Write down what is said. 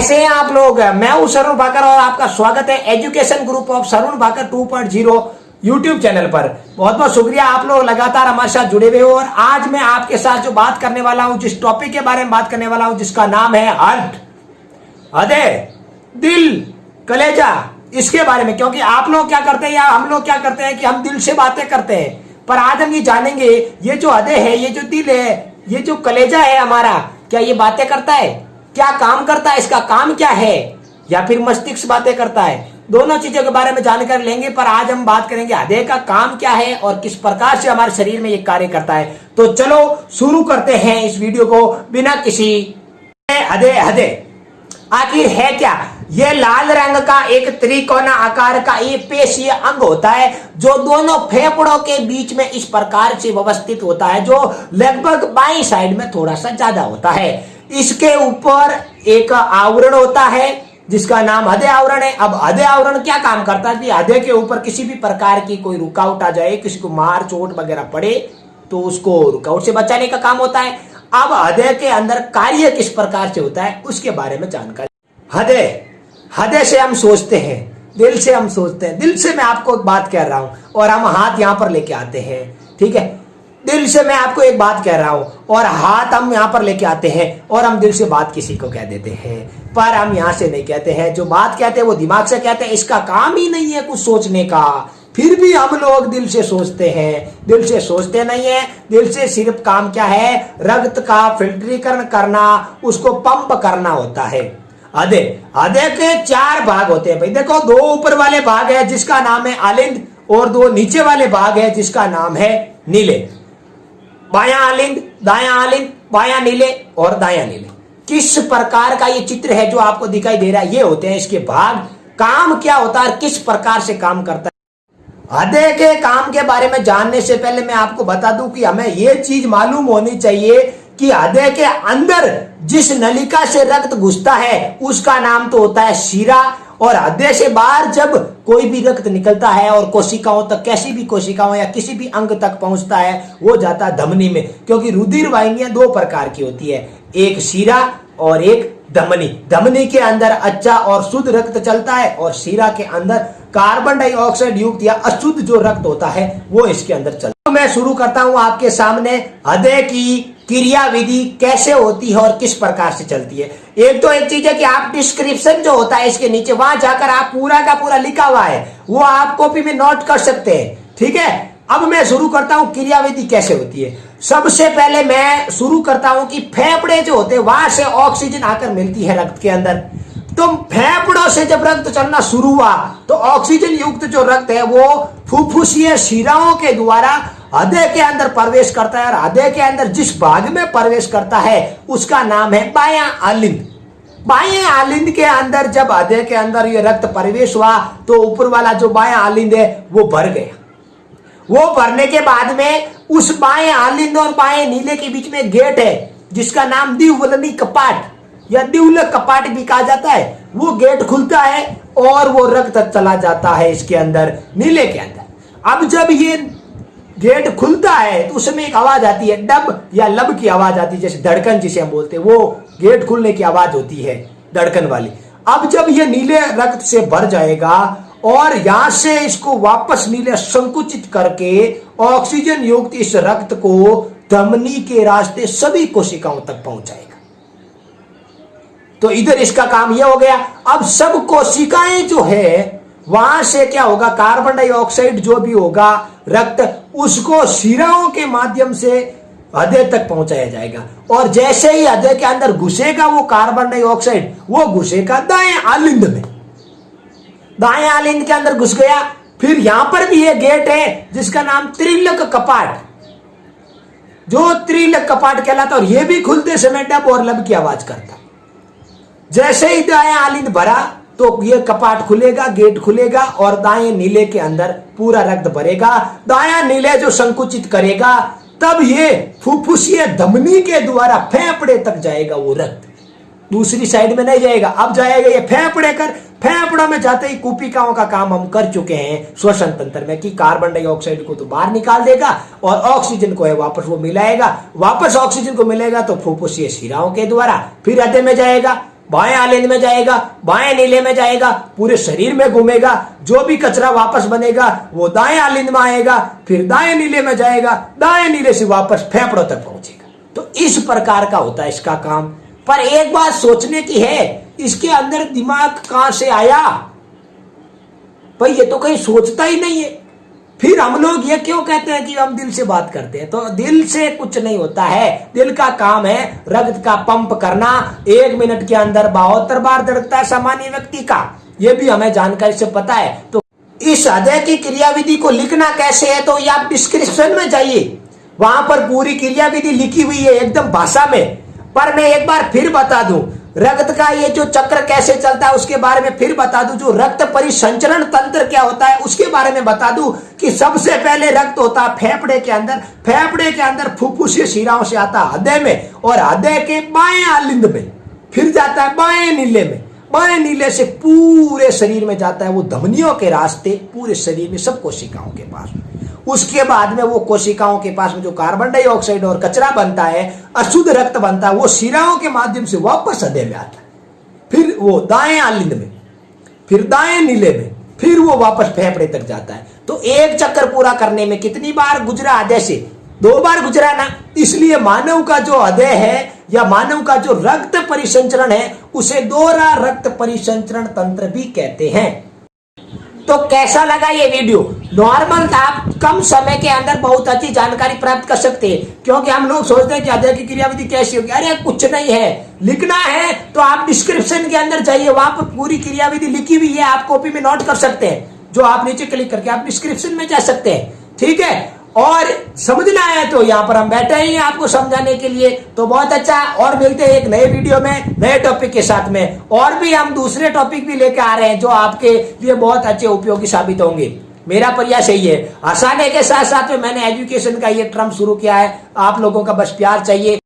कैसे हैं आप लोग। मैं हूं सरुण भाकर और आपका स्वागत है education group of Sarun Bhakar 2.0 YouTube channel पर। बहुत बहुत शुक्रिया, आप लोग लगातार हमारे साथ जुड़े हुए हो। और आज मैं आपके साथ जो बात करने वाला हूं, जिस टॉपिक के बारे में बात करने वाला हूं, जिसका नाम है हार्ट, हृदय, दिल, कलेजा, इसके बारे में। क्योंकि आप लोग क्या करते हैं या हम लोग क्या करते हैं कि हम दिल से बातें करते हैं, पर आज हम ये जानेंगे ये जो हृदय है, ये जो दिल है, ये जो कलेजा है हमारा, क्या ये बातें करता है, क्या काम करता है, इसका काम क्या है, या फिर मस्तिष्क बातें करता है। दोनों चीजों के बारे में जानकारी लेंगे। पर आज हम बात करेंगे हृदय का काम क्या है और किस प्रकार से हमारे शरीर में ये कार्य करता है। तो चलो शुरू करते हैं इस वीडियो को बिना किसी। हृदय आखिर है क्या? ये लाल रंग का एक त्रिकोणा आकार का ये पेशीय अंग होता है जो दोनों फेफड़ों के बीच में इस प्रकार से व्यवस्थित होता है, जो लगभग बाईं साइड में थोड़ा सा ज्यादा होता है। इसके ऊपर एक आवरण होता है जिसका नाम हृदय आवरण है। अब हृदय आवरण क्या काम करता है कि हृदय के ऊपर किसी भी प्रकार की कोई रुकावट आ जाए, किसी को मार चोट वगैरह पड़े तो उसको रुकावट से बचाने का काम होता है। अब हृदय के अंदर कार्य किस प्रकार से होता है उसके बारे में जानकारी। हृदय से हम सोचते हैं, दिल से हम सोचते हैं। दिल से मैं आपको एक बात कह रहा हूं और हम हाथ यहां पर लेके आते हैं, ठीक है। दिल से मैं आपको एक बात कह रहा हूं और हाथ हम यहां पर लेके आते हैं और हम दिल से बात किसी को कह देते हैं, पर हम यहां से नहीं कहते हैं। जो बात कहते हैं वो दिमाग से कहते हैं। इसका काम ही नहीं है कुछ सोचने का, फिर भी हम लोग दिल से सोचते हैं। दिल से सोचते नहीं है। दिल से सिर्फ काम क्या है? रक्त का फिल्टरीकरण करना, उसको पंप करना होता है। हृदय के 4 भाग होते हैं भाई। देखो, 2 ऊपर वाले भाग है जिसका नाम है आलिंद और 2 नीचे वाले भाग है जिसका नाम है नीले। बायां आलिंद, दायां आलिंद, बायां नीले और दायां नीले। किस प्रकार का ये चित्र है जो आपको दिखाई दे रहा है, ये होते हैं इसके भाग। काम क्या होता है, किस प्रकार से काम करता है। हृदय के काम के बारे में जानने से पहले मैं आपको बता दूं कि हमें ये चीज मालूम होनी चाहिए कि हृदय के अंदर जिस नलिका से रक्त घुसता है उसका नाम तो होता है शिरा, और हृदय से बाहर जब कोई भी रक्त निकलता है और कोशिकाओं तक, कैसी भी कोशिकाओं या किसी भी अंग तक पहुंचता है, वो जाता है धमनी में। क्योंकि रुधिर वाहिनियां 2 प्रकार की होती है, एक शिरा और एक धमनी। धमनी के अंदर अच्छा और शुद्ध रक्त चलता है और शिरा के अंदर कार्बन डाइऑक्साइड युक्त या अशुद्ध जो रक्त होता है वो इसके अंदर चलता है। तो मैं शुरू करता हूं आपके सामने हृदय की क्रिया विधि कैसे होती है और किस प्रकार से चलती है। एक चीज है कि आप डिस्क्रिप्शन जो होता है इसके नीचे, वहां जाकर आप पूरा का पूरा लिखा हुआ है वो आप कॉपी में नोट कर सकते हैं, ठीक है। अब मैं शुरू करता हूं क्रिया विधि कैसे होती है। सबसे पहले मैं शुरू करता हूं कि फेफड़े जो होते हैं वहां से ऑक्सीजन आकर मिलती है रक्त के अंदर। तो फेफड़ों से जब रक्त चलना शुरू हुआ तो ऑक्सीजन युक्त जो रक्त है वो फुफ्फुसीय शिराओं के द्वारा हृदय के अंदर प्रवेश करता है, और हृदय के अंदर जिस भाग में प्रवेश करता है उसका नाम है बायां आलिंद। बाएं आलिंद के अंदर जब हृदय के अंदर ये रक्त प्रवेश हुआ तो ऊपर वाला जो बायां आलिंद है वो भर गया। वो भरने के बाद में उस बाएं आलिंद और बाएं नीले के बीच में गेट है जिसका नाम द्विवलनी कपाट या द्विवलक कपाट भी कहा जाता है। वो गेट खुलता है और वो रक्त चला जाता है इसके अंदर, नीले के अंदर। अब जब ये गेट खुलता है तो उसमें एक आवाज आती है, डब या लब की आवाज आती है, जैसे धड़कन जिसे हम बोलते हैं, वो गेट खुलने की आवाज होती है, धड़कन वाली। अब जब ये नीले रक्त से भर जाएगा और यहां से इसको वापस नीले संकुचित करके ऑक्सीजन युक्त इस रक्त को धमनी के रास्ते सभी कोशिकाओं तक पहुंचाएगा। तो इधर इसका काम यह हो गया। अब सब कोशिकाएं जो है वहां से क्या होगा, कार्बन डाइऑक्साइड जो भी होगा रक्त, उसको शिराओं के माध्यम से हृदय तक पहुंचाया जाएगा। और जैसे ही हृदय के अंदर घुसेगा वो कार्बन डाइऑक्साइड, वो घुसेगा दाएं आलिंद में। दाएं आलिंद के अंदर घुस गया। फिर यहां पर भी एक गेट है जिसका नाम त्रिलक कपाट, जो त्रिलक कपाट कहलाता है, और यह भी खुलते समय डब और लब की आवाज करता। जैसे ही दाएं आलिंद भरा तो ये कपाट खुलेगा, गेट खुलेगा और दाएं नीले के अंदर पूरा रक्त भरेगा। दायां नीले जो संकुचित करेगा तब ये फुफ्फुसीय धमनी के द्वारा फेफड़े तक जाएगा वो रक्त, दूसरी साइड में नहीं जाएगा। अब जाएगा ये फेफड़े कर, फेफड़ों में जाते ही कुपिकाओं का काम हम कर चुके हैं श्वसन तंत्र में, कि कार्बन डाइऑक्साइड को तो बाहर निकाल देगा और ऑक्सीजन को है वापस वो मिलाएगा। वापस ऑक्सीजन को मिलेगा तो फुफ्फुसीय शिराओं के द्वारा फिर हृदय में जाएगा। बाएं आलिंद में जाएगा, बाएं नीले में जाएगा, पूरे शरीर में घूमेगा, जो भी कचरा वापस बनेगा वो दाएं आलिंद में आएगा, फिर दाएं नीले में जाएगा, दाएं नीले से वापस फेफड़ों तक पहुंचेगा। तो इस प्रकार का होता है इसका काम। पर एक बात सोचने की है, इसके अंदर दिमाग कहां से आया भाई, ये तो कहीं सोचता ही नहीं है। फिर हम लोग ये क्यों कहते हैं कि हम दिल से बात करते हैं? तो दिल से कुछ नहीं होता है। दिल का काम है रक्त का पंप करना। 1 मिनट के अंदर 72 बार धड़कता है सामान्य व्यक्ति का, ये भी हमें जानकारी से पता है। तो इस हृदय की क्रियाविधि को लिखना कैसे है, तो ये आप डिस्क्रिप्शन में जाइए, वहां पर पूरी क्रियाविधि लिखी हुई है एकदम भाषा में। पर मैं एक बार फिर बता दूं, रक्त का ये जो चक्र कैसे चलता है उसके बारे में फिर बता दूं, जो रक्त परिसंचरण तंत्र क्या होता है उसके बारे में बता दूं कि सबसे पहले रक्त होता है फेफड़े के अंदर, फेफड़े के अंदर फुफ्फुसीय शिराओं से आता है हृदय में, और हृदय के बाएं आलिंद में, फिर जाता है बाएं नीले में, बाएं नीले से पूरे शरीर में जाता है वो धमनियों के रास्ते, पूरे शरीर में सब कोशिकाओं के पास। उसके बाद में वो कोशिकाओं के पास में जो कार्बन डाइऑक्साइड और कचरा बनता है, अशुद्ध रक्त बनता है, वो शिराओं के माध्यम से वापस हृदय में आता है, फिर वो दाएं आलिंद में, फिर दाएं नीले में, फिर वो वापस फेफड़े तक जाता है। तो एक चक्कर पूरा करने में कितनी बार गुजरा हृदय से? 2 बार गुजरा ना। इसलिए मानव का जो हृदय है या मानव का जो रक्त परिसंचरण है उसे दोहरा रक्त परिसंचरण तंत्र भी कहते हैं। तो कैसा लगा ये वीडियो? नॉर्मल आप कम समय के अंदर बहुत अच्छी जानकारी प्राप्त कर सकते हैं, क्योंकि हम लोग सोचते हैं कि हृदय की क्रियाविधि कैसी होगी। अरे कुछ नहीं है, लिखना है तो आप डिस्क्रिप्शन के अंदर जाइए, वहां पर पूरी क्रियाविधि लिखी हुई है, आप कॉपी में नोट कर सकते हैं, जो आप नीचे क्लिक करके आप डिस्क्रिप्शन में जा सकते हैं। ठीक है, और समझना है तो यहाँ पर हम बैठे ही हैं आपको समझाने के लिए। तो बहुत अच्छा, और मिलते हैं एक नए वीडियो में नए टॉपिक के साथ में। और भी हम दूसरे टॉपिक भी लेके आ रहे हैं जो आपके लिए बहुत अच्छे उपयोगी साबित होंगे। मेरा प्रयास यही है। हंसाने के साथ साथ में मैंने एजुकेशन का ये ट्रम शुरू किया है, आप लोगों का बस प्यार चाहिए।